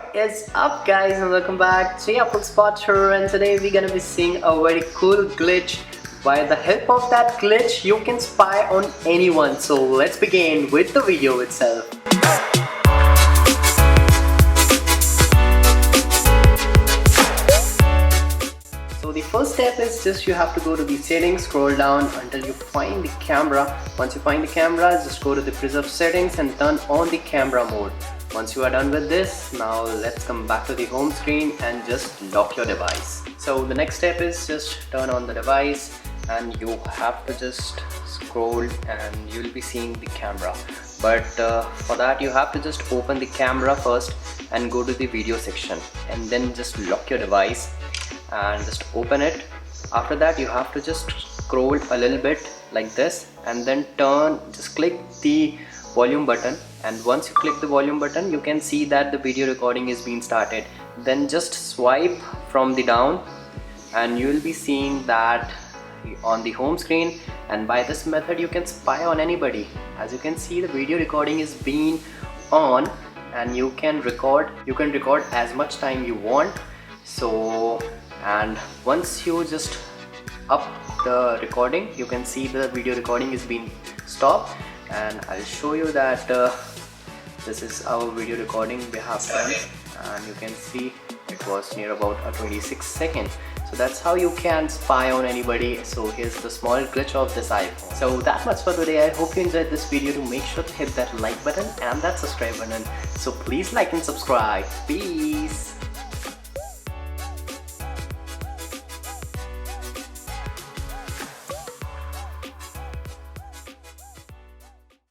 What is up guys, and welcome back to japplespot here, and today we're gonna be seeing a very cool glitch. By the help of that glitch you can spy on anyone. So let's begin with the video itself. So the first step is just you have to go to the settings, scroll down until you find the camera. Once you find the camera, just go to the preserve settings and turn on the camera mode. Once you are done with this, now let's come back to the home screen and just lock your device. So the next step is just turn on the device and you have to just scroll and you'll be seeing the camera. But for that you have to just open the camera first and go to the video section and then just lock your device and just open it. After that you have to just scroll a little bit like this and then just click the volume button, and once you click the volume button you can see that the video recording is being started. Then just swipe from the down and you will be seeing that on the home screen, and by this method you can spy on anybody. As you can see, the video recording is being on and you can record as much time you want. So, and once you just up the recording you can see the video recording is being stopped, and I'll show you that this is our video recording we have done, and you can see it was near about a 26 seconds. So that's how you can spy on anybody. So here's the small glitch of this iPhone. So that much for today. I hope you enjoyed this video. To make sure to hit that like button and that subscribe button. So please like and subscribe. Peace.